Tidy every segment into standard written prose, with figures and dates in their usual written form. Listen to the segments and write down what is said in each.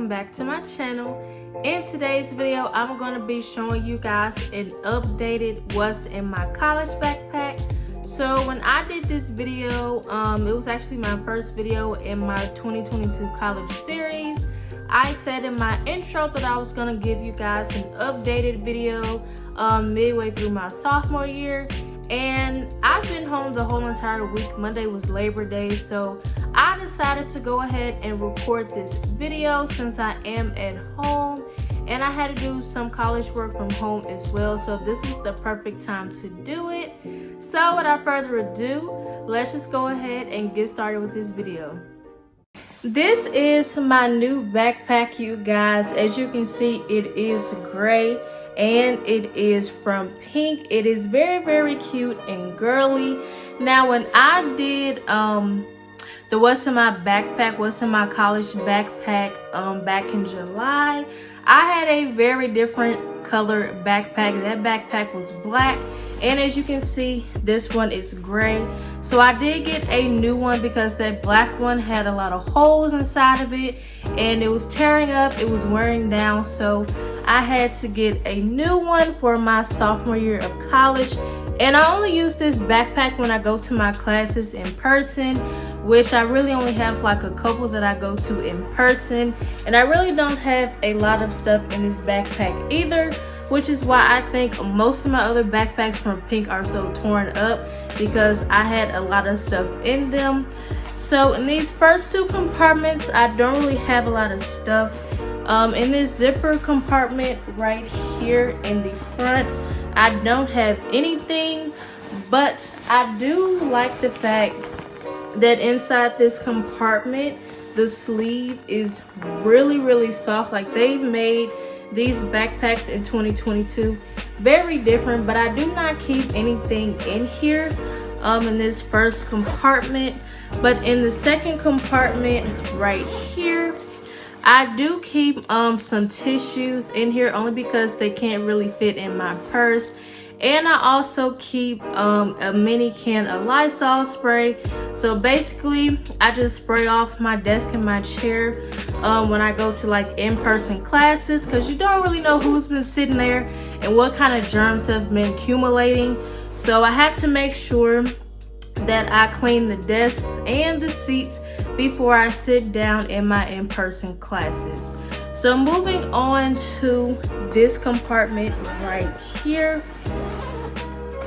back to my channel. In today's video, I'm going to be showing you guys an updated what's in my college backpack. So when I did this video, it was actually my first video in my 2022 college series. I said in my intro that I was going to give you guys an updated video midway through my sophomore year. And I've been home the whole entire week. Monday was Labor Day, so I decided to go ahead and record this video since I am at home and I had to do some college work from home as well, so this is the perfect time to do it. So without further ado, let's just go ahead and get started with this video. This is my new backpack, you guys. As you can see, it is gray and it is from Pink. It is very cute and girly. Now when I did the what's in my backpack, what's in my college backpack back in July, I had a very different color backpack. That backpack was black, and as you can see, this one is gray. So I did get a new one because that black one had a lot of holes inside of it and it was tearing up, it was wearing down, so I had to get a new one for my sophomore year of college. And I only use this backpack when I go to my classes in person, which I really only have like a couple that I go to in person, and I really don't have a lot of stuff in this backpack either, which is why I think most of my other backpacks from Pink are so torn up, because I had a lot of stuff in them. So in these first two compartments, I don't really have a lot of stuff. In this zipper compartment right here in the front, I don't have anything, but I do like the fact that inside this compartment, the sleeve is really soft. Like, they've made these backpacks in 2022 very different, but I do not keep anything in here in this first compartment. But in the second compartment right here, I do keep some tissues in here only because they can't really fit in my purse. And I also keep a mini can of Lysol spray. So basically, I just spray off my desk and my chair when I go to like in-person classes, because you don't really know who's been sitting there and what kind of germs have been accumulating. So I have to make sure that I clean the desks and the seats before I sit down in my in-person classes. So moving on to this compartment right here.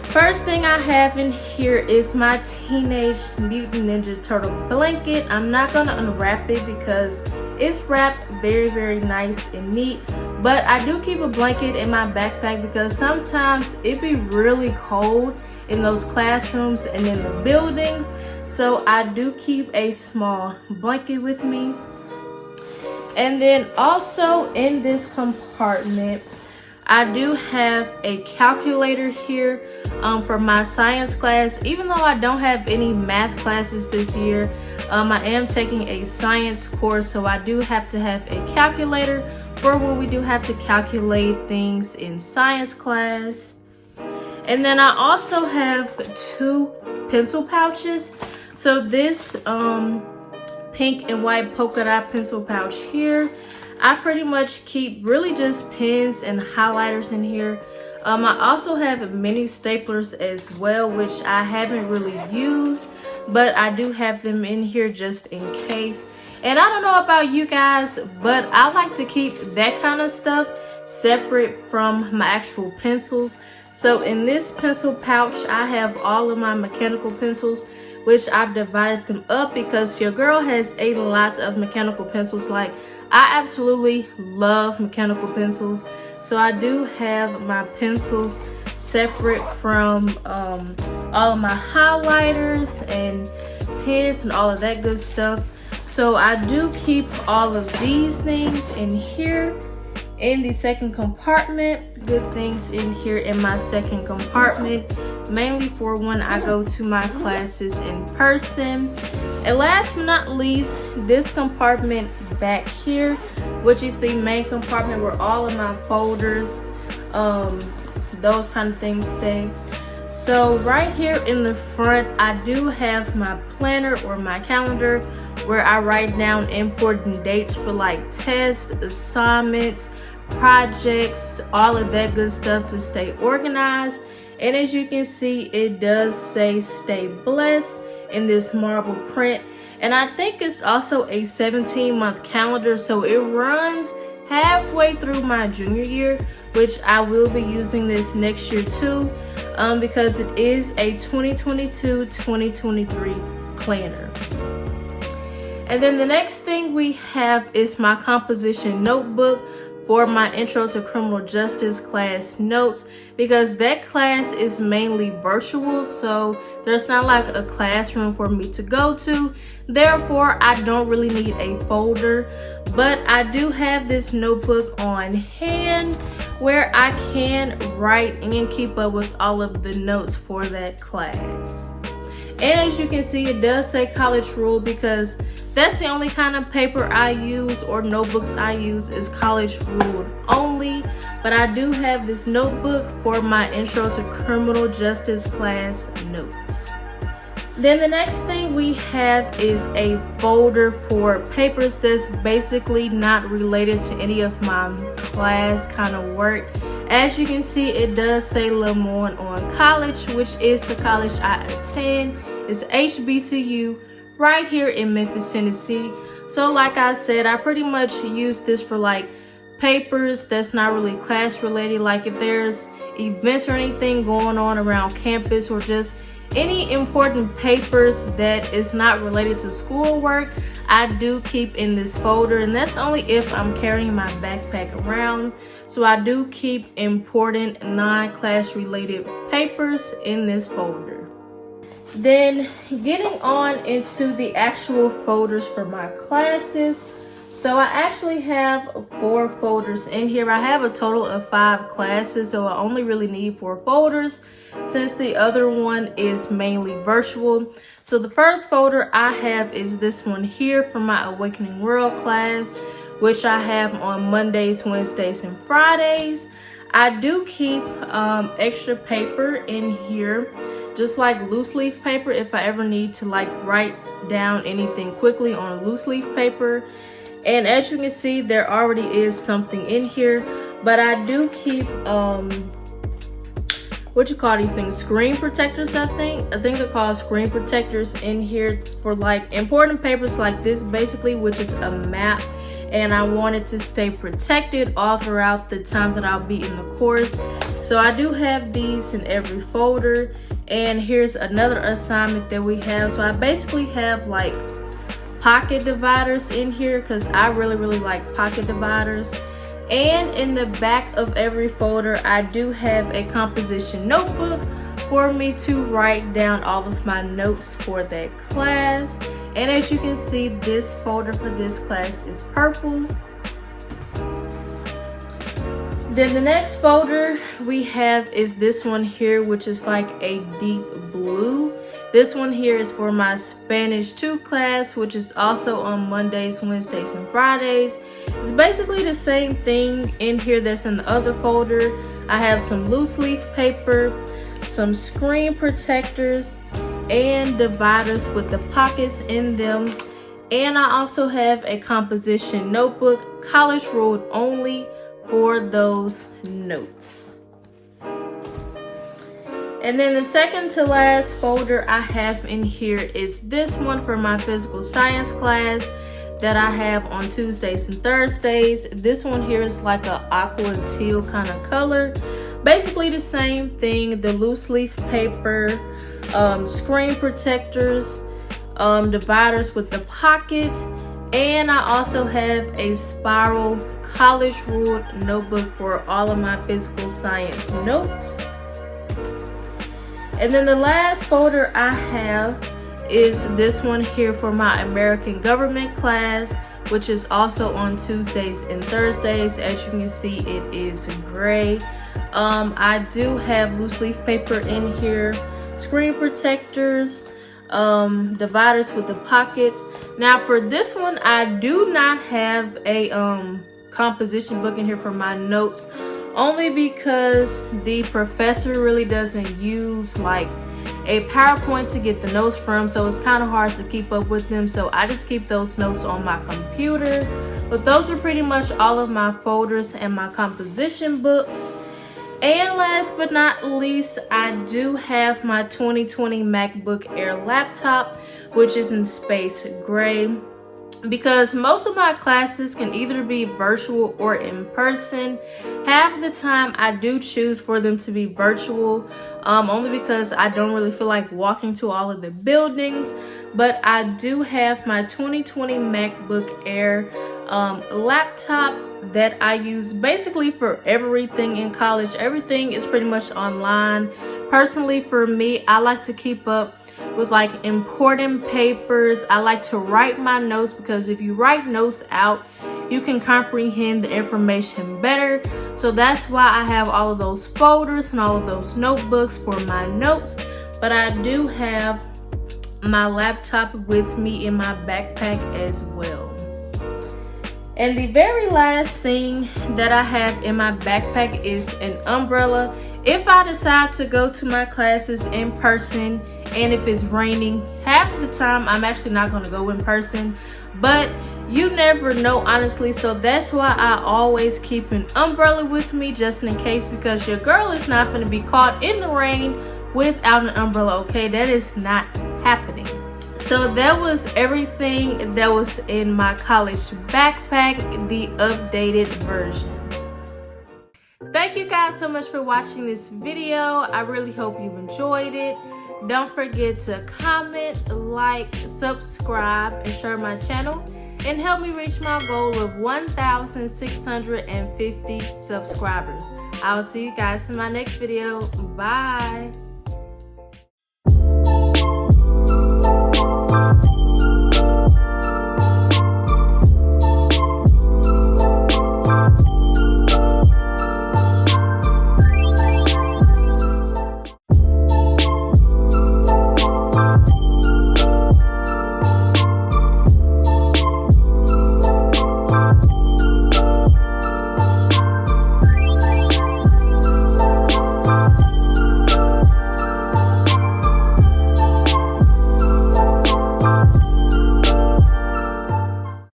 First thing I have in here is my Teenage Mutant Ninja Turtle blanket. I'm not gonna unwrap it because it's wrapped very nice and neat, but I do keep a blanket in my backpack because sometimes it be really cold in those classrooms and in the buildings. So I do keep a small blanket with me. And then also in this compartment, I do have a calculator here for my science class. Even though I don't have any math classes this year, I am taking a science course, so I do have to have a calculator for when we do have to calculate things in science class. And then I also have two pencil pouches. So this pink and white polka dot pencil pouch here, I pretty much keep really just pens and highlighters in here. I also have mini staplers as well, which I haven't really used, but I do have them in here just in case. And I don't know about you guys, but I like to keep that kind of stuff separate from my actual pencils. So in this pencil pouch, I have all of my mechanical pencils, which I've divided them up because your girl has a lot of mechanical pencils. Like, I absolutely love mechanical pencils. So I do have my pencils separate from all of my highlighters and pens and all of that good stuff. So I do keep all of these things in here in the second compartment. Good things in here in my second compartment, mainly for when I go to my classes in person. And last but not least, this compartment back here, which is the main compartment where all of my folders, those kind of things stay. So right here in the front, I do have my planner or my calendar, where I write down important dates for like tests, assignments, projects, all of that good stuff to stay organized. And as you can see, it does say stay blessed in this marble print. And I think it's also a 17-month calendar, so it runs halfway through my junior year, which I will be using this next year too, because it is a 2022-2023 planner. And then the next thing we have is my composition notebook for my Intro to Criminal Justice class notes, because that class is mainly virtual, so there's not like a classroom for me to go to. Therefore, I don't really need a folder, but I do have this notebook on hand where I can write and keep up with all of the notes for that class. And as you can see, it does say college rule, because that's the only kind of paper I use or notebooks I use is college ruled only. But I do have this notebook for my Intro to Criminal Justice class notes. Then the next thing we have is a folder for papers that's basically not related to any of my class kind of work. As you can see, it does say Lemon on College, which is the college I attend. It's HBCU right here in Memphis, Tennessee. So like I said, I pretty much use this for like papers that's not really class related, like if there's events or anything going on around campus, or just any important papers that is not related to schoolwork, I do keep in this folder. And that's only if I'm carrying my backpack around. So I do keep important non-class related papers in this folder. Then getting on into the actual folders for my classes. So I actually have 4 folders in here. I have a total of 5 classes, so I only really need 4 folders since the other one is mainly virtual. So the first folder I have is this one here for my Awakening World class, which I have on Mondays, Wednesdays, and Fridays. I do keep extra paper in here, just like loose leaf paper, if I ever need to like write down anything quickly on loose leaf paper. And as you can see, there already is something in here, but I do keep what you call these things, screen protectors. I think they're called screen protectors in here for like important papers like this, basically, which is a map. And I want it to stay protected all throughout the time that I'll be in the course. So I do have these in every folder. And here's another assignment that we have. So I basically have like pocket dividers in here, because I really like pocket dividers. And in the back of every folder, I do have a composition notebook for me to write down all of my notes for that class. And as you can see, this folder for this class is purple. Then the next folder we have is this one here, which is like a deep blue. This one here is for my Spanish 2 class, which is also on Mondays, Wednesdays, and Fridays. It's basically the same thing in here that's in the other folder. I have some loose leaf paper, some screen protectors, and dividers with the pockets in them. And I also have a composition notebook, college ruled only, for those notes. And then the second to last folder I have in here is this one for my physical science class that I have on Tuesdays and Thursdays. This one here is like a aqua teal kind of color. Basically the same thing, the loose leaf paper, screen protectors, dividers with the pockets, and I also have a spiral college ruled notebook for all of my physical science notes. And then the last folder I have is this one here for my American government class, which is also on Tuesdays and Thursdays. As you can see, it is gray. I do have loose leaf paper in here, screen protectors, dividers with the pockets. Now for this one, I do not have a composition book in here for my notes, only because the professor really doesn't use like a PowerPoint to get the notes from, so it's kind of hard to keep up with them. So I just keep those notes on my computer. But those are pretty much all of my folders and my composition books. And last but not least, I do have my 2020 MacBook Air laptop, which is in space gray. Because most of my classes can either be virtual or in person. Half the time I do choose for them to be virtual, only because I don't really feel like walking to all of the buildings. But I do have my 2020 MacBook Air laptop that I use basically for everything in college. Everything is pretty much online. Personally, for me, I like to keep up with like important papers. I like to write my notes, because if you write notes out, you can comprehend the information better. So that's why I have all of those folders and all of those notebooks for my notes. But I do have my laptop with me in my backpack as well. And the very last thing that I have in my backpack is an umbrella. If I decide to go to my classes in person and if it's raining, half the time I'm actually not going to go in person, but you never know, honestly. So that's why I always keep an umbrella with me, just in case, because your girl is not going to be caught in the rain without an umbrella, okay? That is not happening. So that was everything that was in my college backpack, the updated version. Thank you guys so much for watching this video. I really hope you enjoyed it. Don't forget to comment, like, subscribe, and share my channel, and help me reach my goal of 1,650 subscribers. I will see you guys in my next video. Bye.